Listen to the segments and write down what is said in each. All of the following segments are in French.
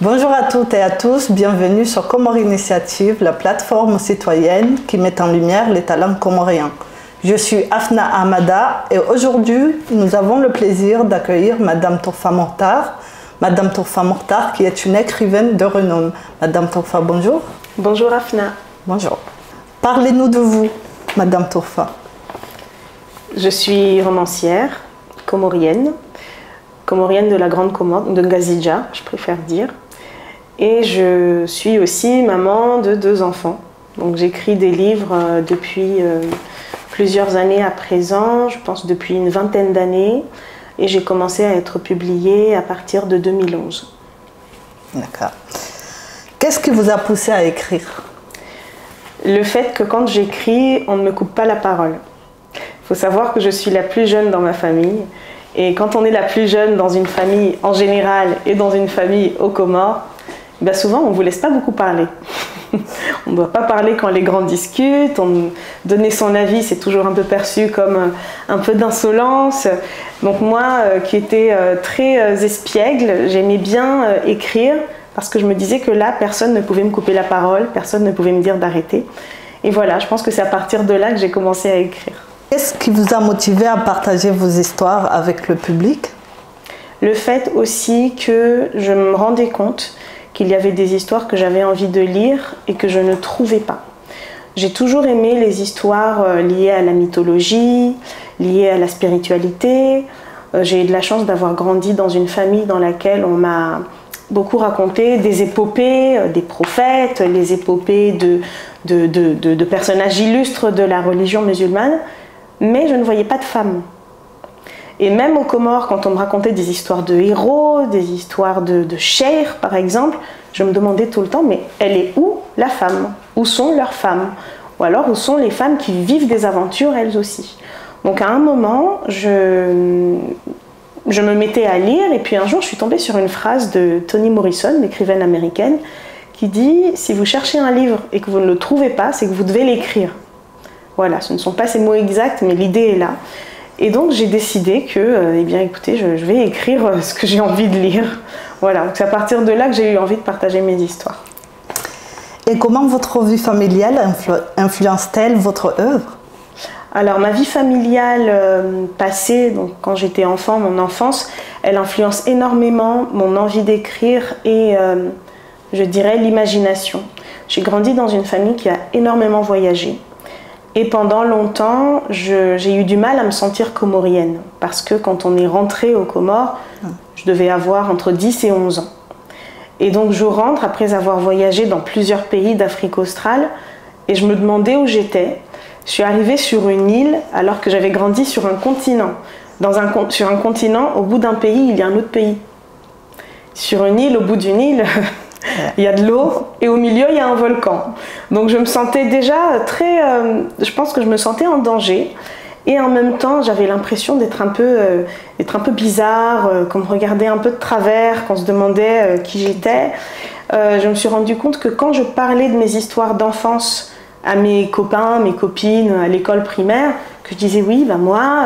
Bonjour à toutes et à tous, bienvenue sur Comore Initiative, la plateforme citoyenne qui met en lumière les talents comoriens. Je suis Afna Hamada et aujourd'hui nous avons le plaisir d'accueillir Madame Torfa Mortar. Madame Torfa Mortar qui est une écrivaine de renom. Madame Torfa, bonjour. Bonjour Afna. Bonjour. Parlez-nous de vous, Madame Torfa. Je suis romancière, comorienne de la Grande Comore, de Ngazidja, je préfère dire. Et je suis aussi maman de 2 enfants. Donc j'écris des livres depuis plusieurs années à présent, je pense depuis une vingtaine d'années. Et j'ai commencé à être publiée à partir de 2011. D'accord. Qu'est-ce qui vous a poussé à écrire? Le fait que quand j'écris, on ne me coupe pas la parole. Il faut savoir que je suis la plus jeune dans ma famille. Et quand on est la plus jeune dans une famille en général et dans une famille aux Comores, ben souvent on ne vous laisse pas beaucoup parler. On ne doit pas parler quand les grands discutent, donner son avis c'est toujours un peu perçu comme un peu d'insolence. Donc moi qui étais très espiègle, j'aimais bien écrire parce que je me disais que là personne ne pouvait me couper la parole, personne ne pouvait me dire d'arrêter. Et voilà, je pense que c'est à partir de là que j'ai commencé à écrire. Qu'est-ce qui vous a motivé à partager vos histoires avec le public? Le fait aussi que je me rendais compte qu'il y avait des histoires que j'avais envie de lire et que je ne trouvais pas. J'ai toujours aimé les histoires liées à la mythologie, liées à la spiritualité. J'ai eu de la chance d'avoir grandi dans une famille dans laquelle on m'a beaucoup raconté des épopées, des prophètes, les épopées de personnages illustres de la religion musulmane, mais je ne voyais pas de femmes. Et même aux Comores, quand on me racontait des histoires de héros, des histoires de cheikhs par exemple, je me demandais tout le temps, mais elle est où la femme? Où sont leurs femmes? Ou alors où sont les femmes qui vivent des aventures elles aussi? Donc à un moment, je me mettais à lire et puis un jour je suis tombée sur une phrase de Toni Morrison, l'écrivaine américaine, qui dit « Si vous cherchez un livre et que vous ne le trouvez pas, c'est que vous devez l'écrire ». Voilà, ce ne sont pas ces mots exacts, mais l'idée est là. Et donc j'ai décidé que, eh bien écoutez, je vais écrire ce que j'ai envie de lire. Voilà, c'est à partir de là que j'ai eu envie de partager mes histoires. Et comment votre vie familiale influence-t-elle votre œuvre? Alors ma vie familiale passée, donc quand j'étais enfant, mon enfance, elle influence énormément mon envie d'écrire et je dirais l'imagination. J'ai grandi dans une famille qui a énormément voyagé. Et pendant longtemps, j'ai eu du mal à me sentir comorienne parce que quand on est rentré aux Comores, je devais avoir entre 10 et 11 ans. Et donc je rentre après avoir voyagé dans plusieurs pays d'Afrique australe et je me demandais où j'étais. Je suis arrivée sur une île alors que j'avais grandi sur un continent. Sur un continent, au bout d'un pays, il y a un autre pays. Sur une île, au bout d'une île... Il y a de l'eau et au milieu il y a un volcan. Donc je me sentais déjà très... je pense que je me sentais en danger. Et en même temps j'avais l'impression d'être un peu bizarre, qu'on me regardait un peu de travers, qu'on se demandait qui j'étais. Je me suis rendu compte que quand je parlais de mes histoires d'enfance à mes copains, mes copines, à l'école primaire, que je disais oui, ben moi,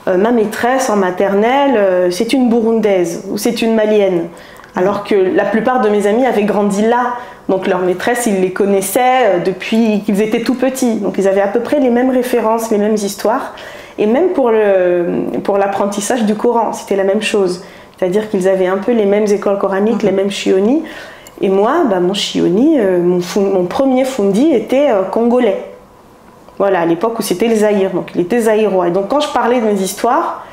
ma maîtresse en maternelle, c'est une Burundaise ou c'est une Malienne. Alors que la plupart de mes amis avaient grandi là. Donc leur maîtresse, ils les connaissaient depuis qu'ils étaient tout petits. Donc ils avaient à peu près les mêmes références, les mêmes histoires. Et même pour l'apprentissage du Coran, c'était la même chose. C'est-à-dire qu'ils avaient un peu les mêmes écoles coraniques, les mêmes chionis. Et moi, bah, mon chioni, mon premier fundi était congolais. Voilà, à l'époque où c'était le Zaïre. Donc il était zaïrois. Et donc quand je parlais de mes histoires,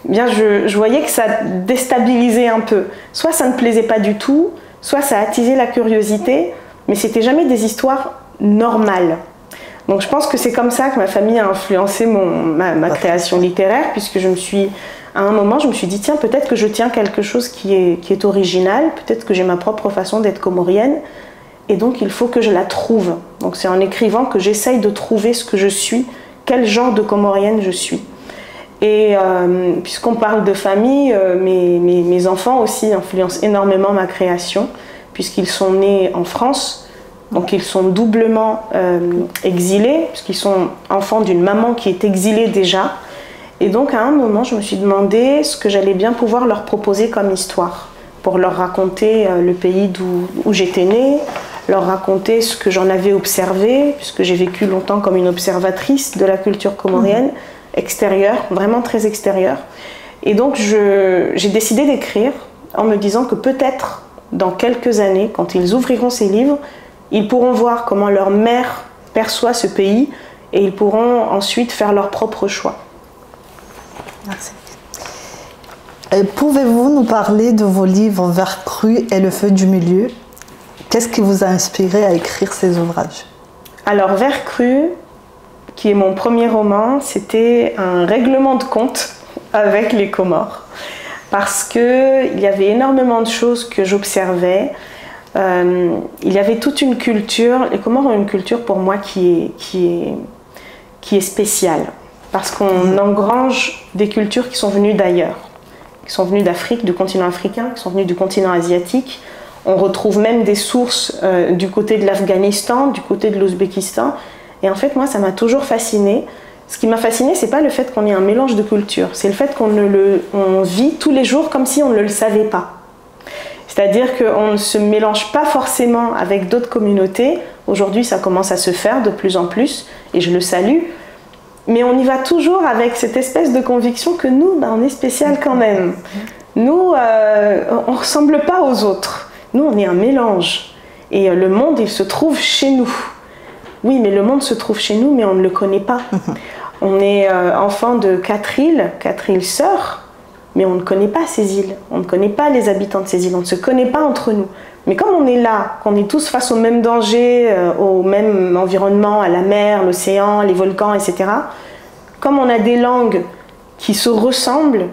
bien, je voyais que ça déstabilisait un peu. Soit ça ne plaisait pas du tout, soit ça attisait la curiosité, mais c'était jamais des histoires normales. Donc je pense que c'est comme ça que ma famille a influencé ma création littéraire, puisque à un moment, je me suis dit, tiens, peut-être que je tiens quelque chose qui est original, peut-être que j'ai ma propre façon d'être comorienne, et donc il faut que je la trouve. Donc c'est en écrivant que j'essaye de trouver ce que je suis, quel genre de comorienne je suis. Et puisqu'on parle de famille, mes enfants aussi influencent énormément ma création, puisqu'ils sont nés en France, donc ils sont doublement exilés, puisqu'ils sont enfants d'une maman qui est exilée déjà. Et donc à un moment, je me suis demandé ce que j'allais bien pouvoir leur proposer comme histoire. pour leur raconter le pays où j'étais née, leur raconter ce que j'en avais observé, puisque j'ai vécu longtemps comme une observatrice de la culture comorienne, extérieure, vraiment très extérieure. Et donc j'ai décidé d'écrire en me disant que peut-être dans quelques années, quand ils ouvriront ces livres, ils pourront voir comment leur mère perçoit ce pays et ils pourront ensuite faire leur propre choix. Merci. Pouvez-vous nous parler de vos livres Vert cru et Le feu du milieu? Qu'est-ce qui vous a inspiré à écrire ces ouvrages? Alors Vert cru, qui est mon premier roman, c'était un règlement de compte avec les Comores. Parce qu'il y avait énormément de choses que j'observais. Il y avait toute une culture. Les Comores ont une culture pour moi qui est spéciale. Parce qu'on engrange des cultures qui sont venues d'ailleurs, qui sont venues d'Afrique, du continent africain, qui sont venues du continent asiatique. On retrouve même des sources du côté de l'Afghanistan, du côté de l'Ouzbékistan. Et en fait, moi, ça m'a toujours fascinée. Ce qui m'a fasciné, c'est pas le fait qu'on ait un mélange de cultures, c'est le fait qu'on vit tous les jours comme si on ne le savait pas. C'est-à-dire qu'on ne se mélange pas forcément avec d'autres communautés. Aujourd'hui, ça commence à se faire de plus en plus, et je le salue. Mais on y va toujours avec cette espèce de conviction que nous, on est spécial quand même. Nous, on ne ressemble pas aux autres. Nous, on est un mélange. Et le monde, il se trouve chez nous. Oui, mais le monde se trouve chez nous, mais on ne le connaît pas. On est enfant de 4 îles sœurs, mais on ne connaît pas ces îles. On ne connaît pas les habitants de ces îles. On ne se connaît pas entre nous. Mais comme on est là, qu'on est tous face au même danger, au même environnement, à la mer, l'océan, les volcans, etc., comme on a des langues qui se ressemblent,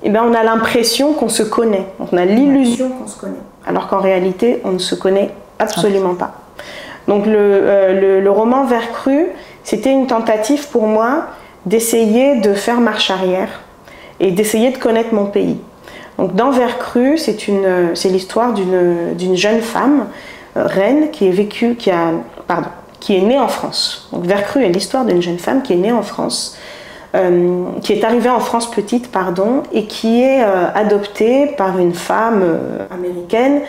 eh bien on a l'impression qu'on se connaît. On a l'illusion qu'on se connaît. Alors qu'en réalité, on ne se connaît absolument pas. Donc le roman Vert cru, c'était une tentative pour moi d'essayer de faire marche arrière et d'essayer de connaître mon pays. Donc dans Vert cru, c'est l'histoire d'une jeune femme, reine, qui est née en France. Donc Vert cru est l'histoire d'une jeune femme qui est née en France, qui est arrivée en France petite, et qui est adoptée par une femme américaine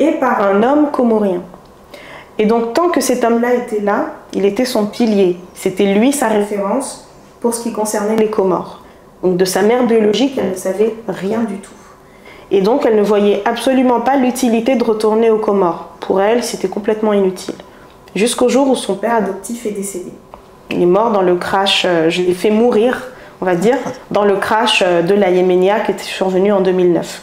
et par un homme comorien. Et donc, tant que cet homme-là était là, il était son pilier. C'était lui sa référence pour ce qui concernait les Comores. Donc, de sa mère biologique, elle ne savait rien du tout. Et donc, elle ne voyait absolument pas l'utilité de retourner aux Comores. Pour elle, c'était complètement inutile. Jusqu'au jour où son père adoptif est décédé. Il est mort dans le crash, je l'ai fait mourir, on va dire, dans le crash de la Yéménia qui était survenu en 2009.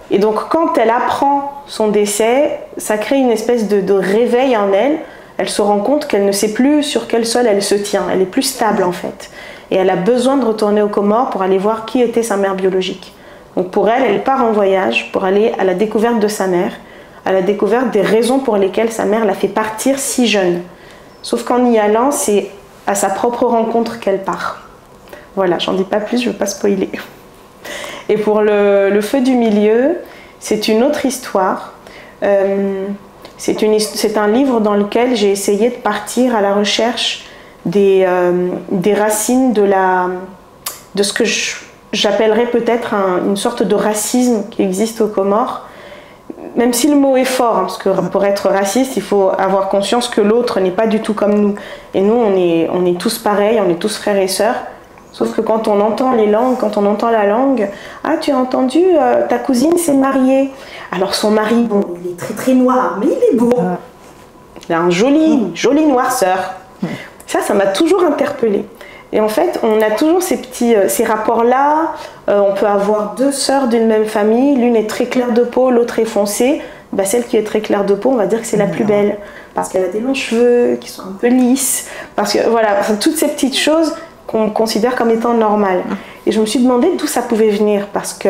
Et donc, quand elle apprend son décès, ça crée une espèce de réveil en elle. Elle se rend compte qu'elle ne sait plus sur quel sol elle se tient. Elle est plus stable, en fait. Et elle a besoin de retourner aux Comores pour aller voir qui était sa mère biologique. Donc, pour elle, elle part en voyage pour aller à la découverte de sa mère, à la découverte des raisons pour lesquelles sa mère l'a fait partir si jeune. Sauf qu'en y allant, c'est à sa propre rencontre qu'elle part. Voilà, j'en dis pas plus, je ne veux pas spoiler. Et pour le feu du milieu, c'est une autre histoire. C'est un livre dans lequel j'ai essayé de partir à la recherche des racines de ce que j'appellerais peut-être une sorte de racisme qui existe aux Comores. Même si le mot est fort, parce que pour être raciste, il faut avoir conscience que l'autre n'est pas du tout comme nous. Et nous, on est tous pareils, on est tous frères et sœurs. Sauf que quand on entend les langues, quand on entend la langue, « Ah, tu as entendu, ta cousine s'est mariée. » Alors son mari, bon, il est très très noir, mais il est beau. Il a une jolie noirceur. Ça m'a toujours interpellée. Et en fait, on a toujours ces rapports-là. On peut avoir 2 sœurs d'une même famille. L'une est très claire de peau, l'autre est foncée. Bah, celle qui est très claire de peau, on va dire que c'est la plus belle. Parce qu'elle a des longs cheveux qui sont un peu lisses. Parce que voilà, toutes ces petites choses qu'on considère comme étant normales. Et je me suis demandé d'où ça pouvait venir, parce que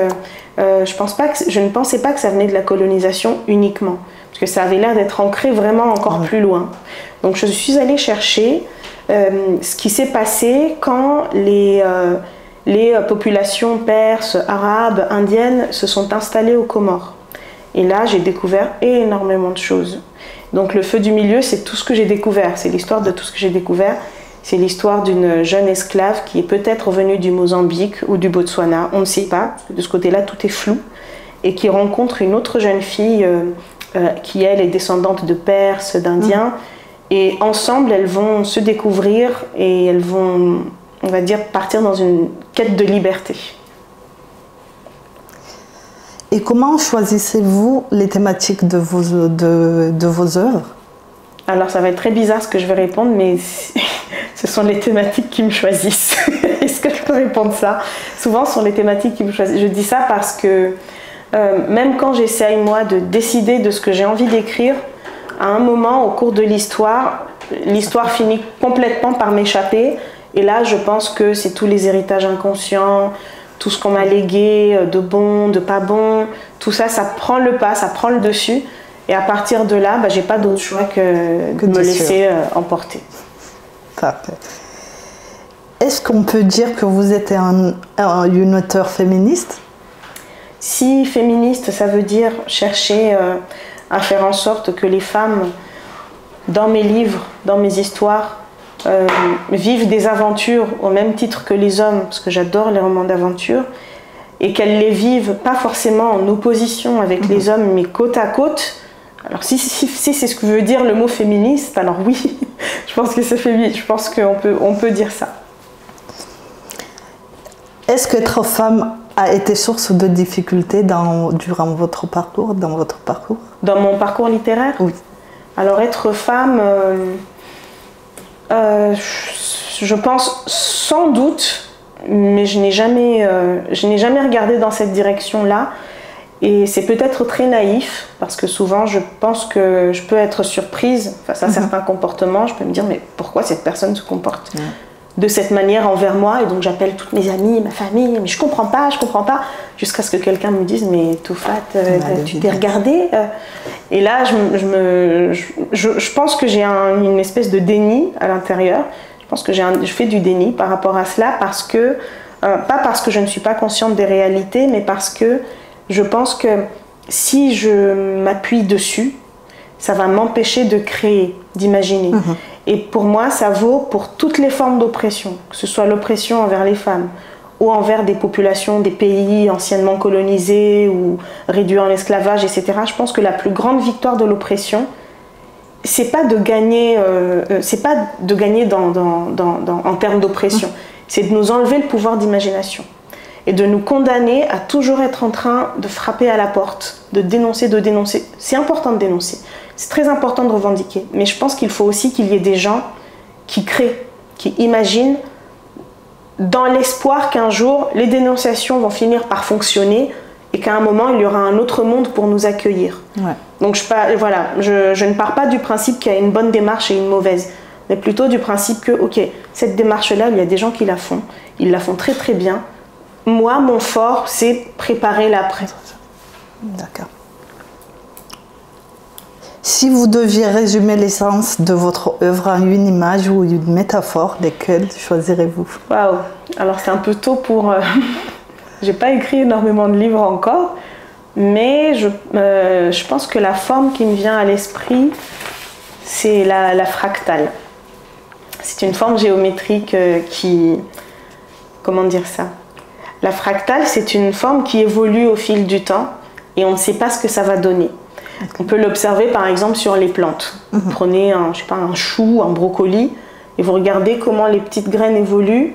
je ne pensais pas que ça venait de la colonisation uniquement, parce que ça avait l'air d'être ancré vraiment encore plus loin. Donc je suis allée chercher ce qui s'est passé quand les populations perses, arabes, indiennes se sont installées aux Comores. Et là, j'ai découvert énormément de choses. Donc le feu du milieu, c'est tout ce que j'ai découvert, c'est l'histoire de tout ce que j'ai découvert. C'est l'histoire d'une jeune esclave qui est peut-être venue du Mozambique ou du Botswana, on ne sait pas, parce que de ce côté-là, tout est flou. et qui rencontre une autre jeune fille qui, elle, est descendante de Perses, d'Indiens. Et ensemble, elles vont se découvrir et elles vont, on va dire, partir dans une quête de liberté. Et comment choisissez-vous les thématiques de vos œuvres? Alors, ça va être très bizarre ce que je vais répondre, mais ce sont les thématiques qui me choisissent. Est-ce que je peux répondre ça? Souvent, ce sont les thématiques qui me choisissent. Je dis ça parce que même quand j'essaye, moi, de décider de ce que j'ai envie d'écrire, à un moment, au cours de l'histoire finit complètement par m'échapper. Et là, je pense que c'est tous les héritages inconscients, tout ce qu'on m'a légué, de bon, de pas bon, tout ça, ça prend le pas, ça prend le dessus. Et à partir de là, j'ai pas d'autre choix que de me laisser emporter. Parfait. Est-ce qu'on peut dire que vous êtes une auteure féministe? Si féministe, ça veut dire chercher à faire en sorte que les femmes, dans mes livres, dans mes histoires, vivent des aventures au même titre que les hommes, parce que j'adore les romans d'aventure, et qu'elles les vivent pas forcément en opposition avec les hommes, mais côte à côte. Alors si c'est ce que veut dire le mot féministe, alors oui, je pense que c'est féministe, je pense qu'on peut dire ça. Est-ce qu'être femme a été source de difficultés durant votre parcours, dans votre parcours? Dans mon parcours littéraire? Oui. Alors être femme, je pense sans doute, mais je n'ai jamais regardé dans cette direction-là. Et c'est peut-être très naïf, parce que souvent je pense que je peux être surprise face à certains comportements. Je peux me dire, mais pourquoi cette personne se comporte de cette manière envers moi? Et donc j'appelle toutes mes amies, ma famille, mais je comprends pas, jusqu'à ce que quelqu'un me dise, mais Toufat, tu t'es regardée? Et là, je pense que j'ai une espèce de déni à l'intérieur. Je pense que je fais du déni par rapport à cela, parce que, pas parce que je ne suis pas consciente des réalités, mais parce que je pense que si je m'appuie dessus, ça va m'empêcher de créer, d'imaginer. Et pour moi, ça vaut pour toutes les formes d'oppression, que ce soit l'oppression envers les femmes ou envers des populations, des pays anciennement colonisés ou réduits en esclavage, etc. Je pense que la plus grande victoire de l'oppression, c'est pas de gagner, en termes d'oppression, c'est de nous enlever le pouvoir d'imagination et de nous condamner à toujours être en train de frapper à la porte, de dénoncer, de dénoncer. C'est important de dénoncer, c'est très important de revendiquer, mais je pense qu'il faut aussi qu'il y ait des gens qui créent, qui imaginent, dans l'espoir qu'un jour, les dénonciations vont finir par fonctionner et qu'à un moment, il y aura un autre monde pour nous accueillir. Ouais. Donc je ne pars pas du principe qu'il y a une bonne démarche et une mauvaise, mais plutôt du principe que, ok, cette démarche-là, il y a des gens qui la font, ils la font très très bien. Moi, mon fort, c'est préparer l'après. D'accord. Si vous deviez résumer l'essence de votre œuvre en une image ou une métaphore, lesquelles choisirez-vous? Waouh! Alors c'est un peu tôt pour... J'ai pas écrit énormément de livres encore, mais je pense que la forme qui me vient à l'esprit, c'est la fractale. C'est une forme géométrique qui... Comment dire ça? La fractale, c'est une forme qui évolue au fil du temps et on ne sait pas ce que ça va donner. On peut l'observer par exemple sur les plantes. Vous prenez un chou, un brocoli, et vous regardez comment les petites graines évoluent.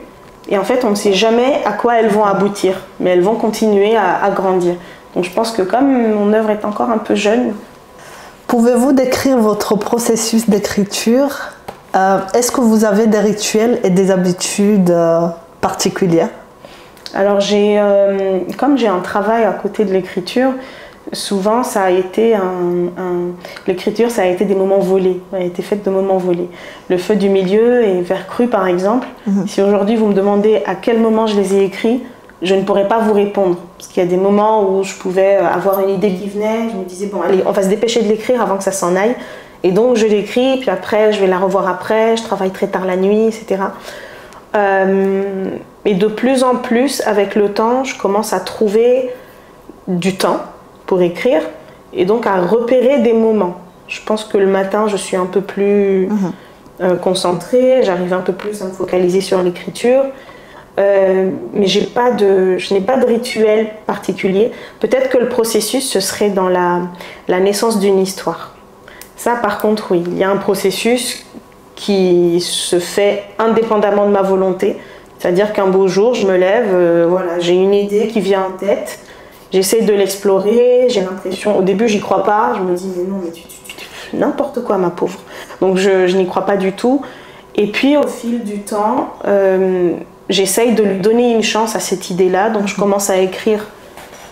Et en fait, on ne sait jamais à quoi elles vont aboutir, mais elles vont continuer à grandir. Donc je pense que comme mon œuvre est encore un peu jeune... Pouvez-vous décrire votre processus d'écriture? Est-ce que vous avez des rituels et des habitudes particulières? Alors comme j'ai un travail à côté de l'écriture, souvent ça a été l'écriture, ça a été des moments volés, ça a été fait de moments volés. Le feu du milieu et Vers cru par exemple, si aujourd'hui vous me demandez à quel moment je les ai écrits, je ne pourrais pas vous répondre. Parce qu'il y a des moments où je pouvais avoir une idée qui venait, je me disais bon allez, on va se dépêcher de l'écrire avant que ça s'en aille. Et donc je l'écris, puis après je vais la revoir après, je travaille très tard la nuit, etc. Et de plus en plus, avec le temps, je commence à trouver du temps pour écrire et donc à repérer des moments. Je pense que le matin, je suis un peu plus concentrée, j'arrive un peu plus à me focaliser sur l'écriture. mais je n'ai pas de rituel particulier. Peut-être que le processus, ce serait dans la naissance d'une histoire. Ça, par contre, oui, il y a un processus qui se fait indépendamment de ma volonté. C'est-à-dire qu'un beau jour, je me lève, voilà, j'ai une idée qui vient en tête, j'essaie de l'explorer, j'ai l'impression, au début, j'y crois pas, je me dis, mais non, mais tu n'importe quoi, ma pauvre. Donc, je n'y crois pas du tout. Et puis, au fil du temps, j'essaye de lui donner une chance à cette idée-là. Donc, je commence à écrire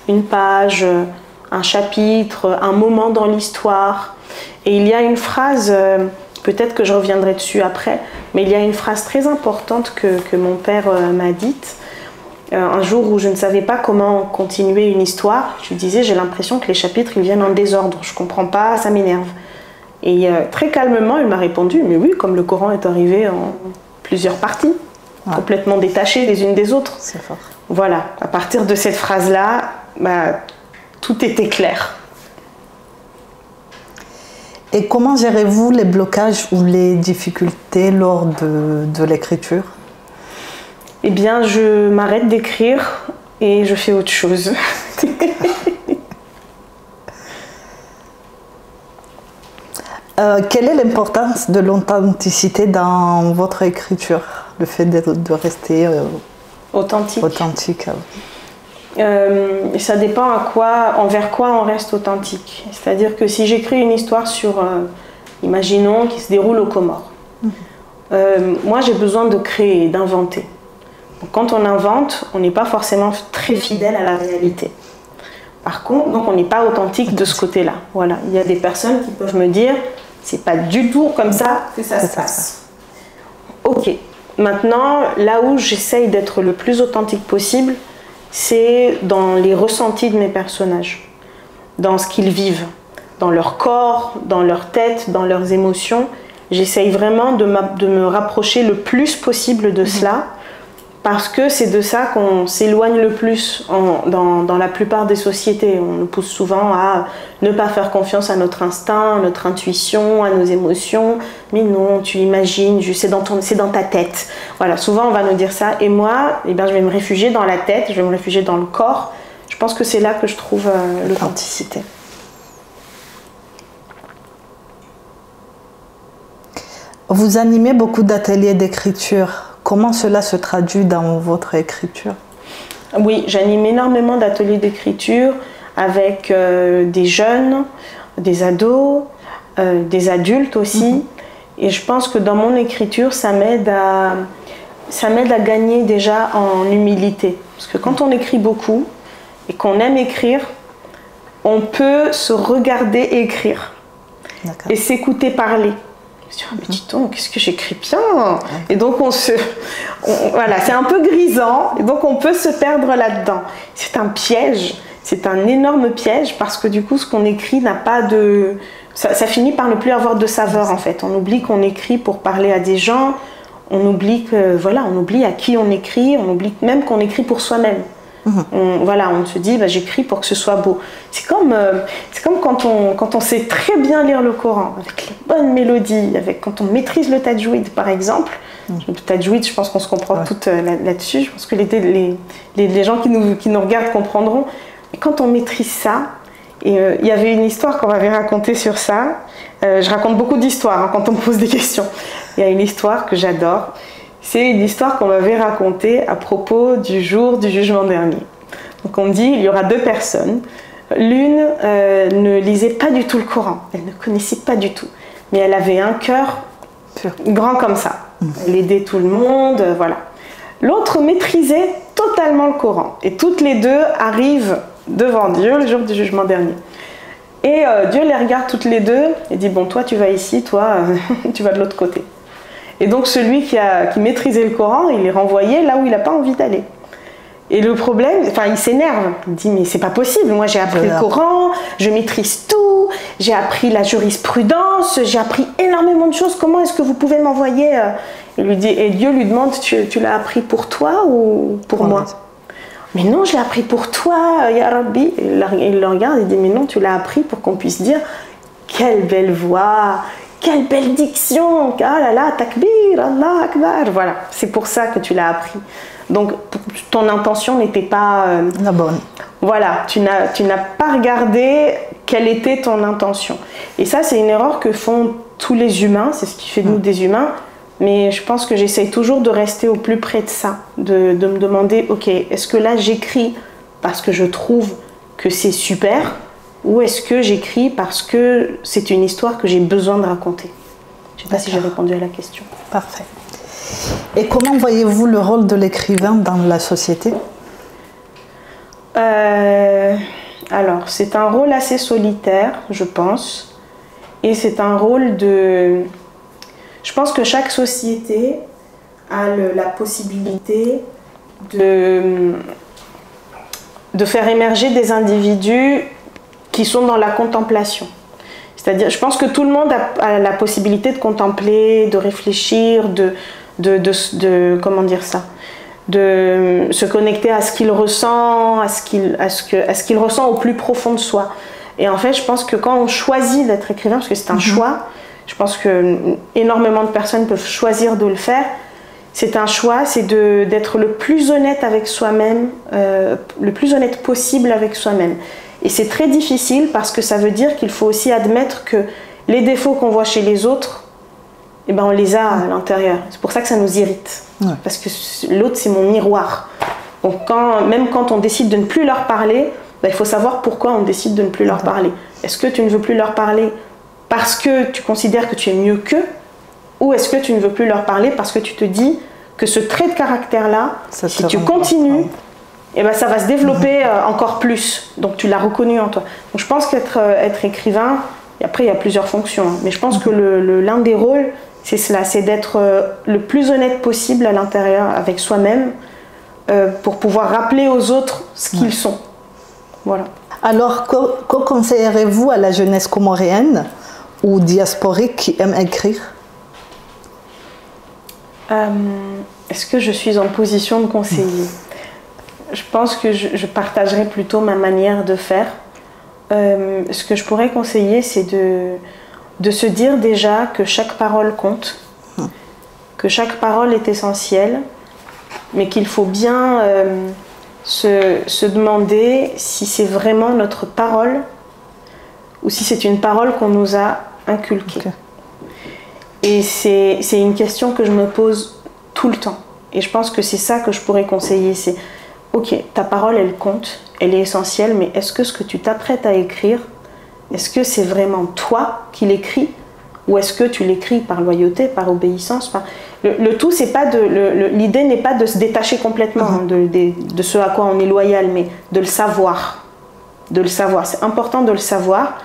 une page, un chapitre, un moment dans l'histoire. Et il y a une phrase, peut-être que je reviendrai dessus après, mais il y a une phrase très importante que mon père m'a dite. Un jour où je ne savais pas comment continuer une histoire, je lui disais, j'ai l'impression que les chapitres ils viennent en désordre, je ne comprends pas, ça m'énerve. Et très calmement, il m'a répondu, mais oui, comme le Coran est arrivé en plusieurs parties, complètement détachées les unes des autres. C'est fort. Voilà, à partir de cette phrase-là, tout était clair. Et comment gérez-vous les blocages ou les difficultés lors de l'écriture? Eh bien, je m'arrête d'écrire et je fais autre chose. Quelle est l'importance de l'authenticité dans votre écriture? Le fait de rester authentique. Ça dépend envers quoi on reste authentique. C'est-à-dire que si j'écris une histoire sur, imaginons, qui se déroule aux Comores, moi j'ai besoin de créer, d'inventer. Quand on invente, on n'est pas forcément très fidèle à la réalité. Par contre, donc on n'est pas authentique de ce côté-là. Voilà, il y a des personnes qui peuvent me dire, c'est pas du tout comme ça que ça se passe. Ok. Maintenant, là où j'essaye d'être le plus authentique possible, c'est dans les ressentis de mes personnages, dans ce qu'ils vivent, dans leur corps, dans leur tête, dans leurs émotions. J'essaye vraiment de me rapprocher le plus possible de cela, parce que c'est de ça qu'on s'éloigne le plus dans la plupart des sociétés. On nous pousse souvent à ne pas faire confiance à notre instinct, à notre intuition, à nos émotions. Mais non, tu imagines, c'est dans ta tête. Voilà, souvent on va nous dire ça. Et moi, je vais me réfugier dans la tête, je vais me réfugier dans le corps. Je pense que c'est là que je trouve l'authenticité. Vous animez beaucoup d'ateliers d'écriture. Comment cela se traduit dans votre écriture? Oui, j'anime énormément d'ateliers d'écriture avec des jeunes, des ados, des adultes aussi. Et je pense que dans mon écriture, ça m'aide à gagner déjà en humilité. Parce que quand on écrit beaucoup et qu'on aime écrire, on peut se regarder écrire et s'écouter parler. Mais dis donc, qu'est-ce que j'écris bien! Et donc voilà, c'est un peu grisant, et donc on peut se perdre là-dedans. C'est un piège, c'est un énorme piège, parce que du coup, ce qu'on écrit n'a pas de... Ça finit par ne plus avoir de saveur, en fait. On oublie qu'on écrit pour parler à des gens, on oublie on oublie à qui on écrit, on oublie même qu'on écrit pour soi-même. On se dit, j'écris pour que ce soit beau. C'est comme quand on sait très bien lire le Coran, avec les bonnes mélodies, quand on maîtrise le tajwid par exemple. Le tajwid, je pense qu'on se comprend toutes là-dessus. Je pense que les gens qui nous regardent comprendront. Et quand on maîtrise ça, et il y avait une histoire qu'on m'avait racontée sur ça. Je raconte beaucoup d'histoires quand on me pose des questions. Il y a une histoire que j'adore. C'est une histoire qu'on m'avait racontée à propos du jour du jugement dernier. Donc on me dit, il y aura deux personnes. L'une ne lisait pas du tout le Coran, elle ne connaissait pas du tout, mais elle avait un cœur grand comme ça. Elle aidait tout le monde, voilà. L'autre maîtrisait totalement le Coran. Et toutes les deux arrivent devant Dieu le jour du jugement dernier. Et Dieu les regarde toutes les deux et dit, bon, toi tu vas ici, toi tu vas de l'autre côté. Et donc celui qui maîtrisait le Coran, il est renvoyé là où il n'a pas envie d'aller. Et le problème, il s'énerve. Il dit, mais c'est pas possible, moi j'ai appris le Coran, je maîtrise tout, j'ai appris la jurisprudence, j'ai appris énormément de choses, comment est-ce que vous pouvez m'envoyer et Dieu lui demande, tu l'as appris pour toi ou pour moi? Mais non, je l'ai appris pour toi, Ya Rabbi. Il le regarde et dit, mais non, tu l'as appris pour qu'on puisse dire, quelle belle voix, quelle belle diction, ah là là, takbir, Allah akbar. Voilà, c'est pour ça que tu l'as appris. Donc ton intention n'était pas la bonne. Voilà, tu n'as pas regardé quelle était ton intention. Et ça, c'est une erreur que font tous les humains, c'est ce qui fait de nous des humains. Mais je pense que j'essaye toujours de rester au plus près de ça, de me demander, ok, est-ce que là j'écris parce que je trouve que c'est super, ou est-ce que j'écris parce que c'est une histoire que j'ai besoin de raconter? Je ne sais pas si j'ai répondu à la question. Parfait. Et comment voyez-vous le rôle de l'écrivain dans la société? Alors, c'est un rôle assez solitaire, je pense. Et c'est un rôle de... Je pense que chaque société a la possibilité de faire émerger des individus qui sont dans la contemplation. C'est-à-dire, je pense que tout le monde a la possibilité de contempler, de réfléchir, comment dire ça, de se connecter à ce qu'il ressent, à ce qu'il ressent au plus profond de soi. Et en fait, je pense que quand on choisit d'être écrivain, parce que c'est un choix, je pense que énormément de personnes peuvent choisir de le faire, c'est un choix, c'est d'être le plus honnête avec soi-même, le plus honnête possible avec soi-même. Et c'est très difficile parce que ça veut dire qu'il faut aussi admettre que les défauts qu'on voit chez les autres, eh ben on les a à l'intérieur. C'est pour ça que ça nous irrite. Ouais. Parce que l'autre, c'est mon miroir. Donc même quand on décide de ne plus leur parler, ben, il faut savoir pourquoi on décide de ne plus leur parler. Est-ce que tu ne veux plus leur parler parce que tu considères que tu es mieux qu'eux, ou est-ce que tu ne veux plus leur parler parce que tu te dis que ce trait de caractère-là, si tu continues, eh ben, ça va se développer encore plus. Donc tu l'as reconnu en toi. Donc je pense qu'être écrivain, et après il y a plusieurs fonctions, hein, mais je pense que l'un des rôles, c'est cela, c'est d'être le plus honnête possible à l'intérieur avec soi-même pour pouvoir rappeler aux autres ce qu'ils sont. Voilà. Alors, que conseillerez-vous à la jeunesse comorienne ou diasporique qui aime écrire? Est-ce que je suis en position de conseiller? Je pense que je partagerai plutôt ma manière de faire. Ce que je pourrais conseiller, c'est de se dire déjà que chaque parole compte, que chaque parole est essentielle, mais qu'il faut bien se demander si c'est vraiment notre parole ou si c'est une parole qu'on nous a inculquée. Okay. Et c'est une question que je me pose tout le temps. Et je pense que c'est ça que je pourrais conseiller, c'est ok, ta parole elle compte, elle est essentielle, mais est-ce que ce que tu t'apprêtes à écrire, est-ce que c'est vraiment toi qui l'écris, ou est-ce que tu l'écris par loyauté, par obéissance, le tout, c'est pas l'idée n'est pas de se détacher complètement de ce à quoi on est loyal, mais de le savoir. De le savoir. C'est important de le savoir,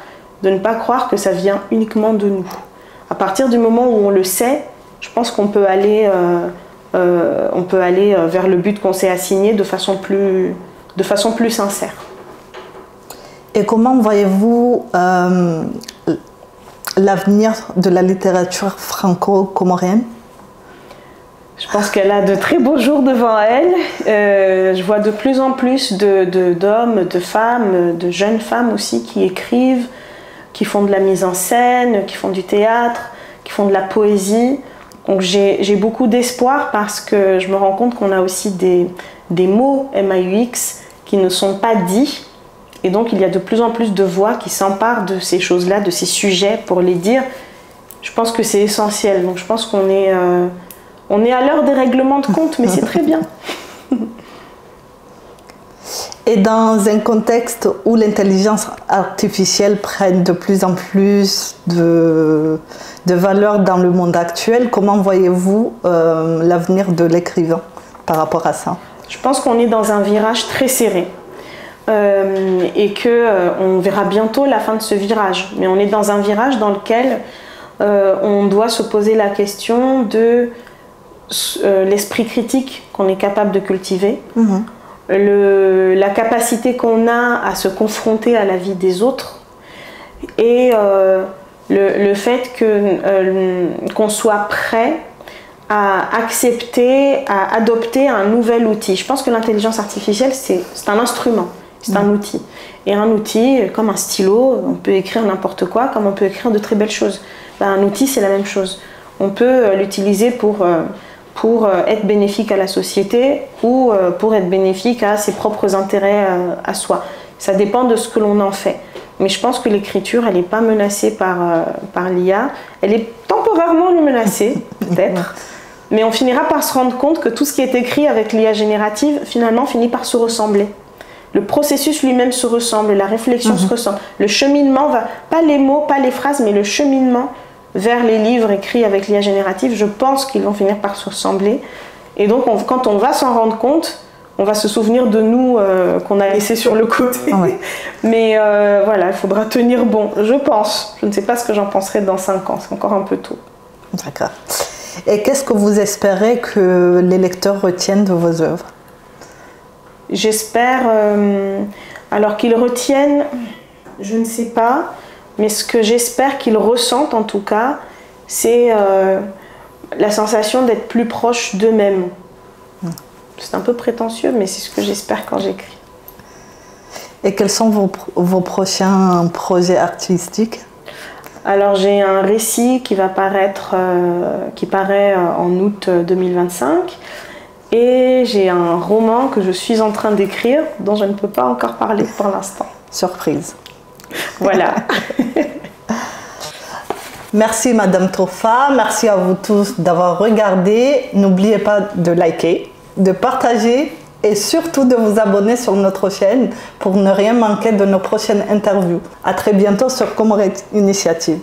de ne pas croire que ça vient uniquement de nous. À partir du moment où on le sait, je pense qu'on peut aller vers le but qu'on s'est assigné de façon plus sincère. Et comment voyez-vous l'avenir de la littérature franco-comorienne? Je pense qu'elle a de très beaux jours devant elle. Je vois de plus en plus d'hommes, de femmes, de jeunes femmes aussi qui écrivent, qui font de la mise en scène, qui font du théâtre, qui font de la poésie. Donc j'ai beaucoup d'espoir parce que je me rends compte qu'on a aussi des mots MAUX qui ne sont pas dits. Et donc il y a de plus en plus de voix qui s'emparent de ces choses-là, de ces sujets pour les dire. Je pense que c'est essentiel. Donc je pense qu'on est à l'heure des règlements de compte, mais c'est très bien. Et dans un contexte où l'intelligence artificielle prenne de plus en plus de valeur dans le monde actuel, comment voyez-vous l'avenir de l'écrivain par rapport à ça? Je pense qu'on est dans un virage très serré et qu'on verra bientôt la fin de ce virage. Mais on est dans un virage dans lequel on doit se poser la question de l'esprit critique qu'on est capable de cultiver. La capacité qu'on a à se confronter à la vie des autres et le fait qu'on soit prêt à accepter, à adopter un nouvel outil. Je pense que l'intelligence artificielle, c'est un instrument. C'est un outil. Et un outil, comme un stylo, on peut écrire n'importe quoi, comme on peut écrire de très belles choses. Un outil, c'est la même chose. On peut l'utiliser pour être bénéfique à la société ou pour être bénéfique à ses propres intérêts à soi. Ça dépend de ce que l'on en fait. Mais je pense que l'écriture, elle n'est pas menacée par l'IA. Elle est temporairement menacée, peut-être. Mais on finira par se rendre compte que tout ce qui est écrit avec l'IA générative, finalement, finit par se ressembler. Le processus lui-même se ressemble, la réflexion se ressemble. Le cheminement va, pas les mots, pas les phrases, mais le cheminement vers les livres écrits avec l'IA générative, je pense qu'ils vont finir par se ressembler. Et donc, quand on va s'en rendre compte, on va se souvenir de nous qu'on a laissé sur le côté. Ouais. Mais voilà, il faudra tenir bon, je pense. Je ne sais pas ce que j'en penserai dans 5 ans, c'est encore un peu tôt. D'accord. Et qu'est-ce que vous espérez que les lecteurs retiennent de vos œuvres? J'espère, alors qu'ils retiennent, je ne sais pas, mais ce que j'espère qu'ils ressentent en tout cas, c'est la sensation d'être plus proche d'eux-mêmes. C'est un peu prétentieux, mais c'est ce que j'espère quand j'écris. Et quels sont vos prochains projets artistiques? Alors j'ai un récit qui va paraître, qui paraît en août 2025. Et j'ai un roman que je suis en train d'écrire, dont je ne peux pas encore parler pour l'instant. Surprise. Voilà. Merci Madame Toffa, merci à vous tous d'avoir regardé. N'oubliez pas de liker, de partager et surtout de vous abonner sur notre chaîne pour ne rien manquer de nos prochaines interviews. À très bientôt sur Comores Initiative.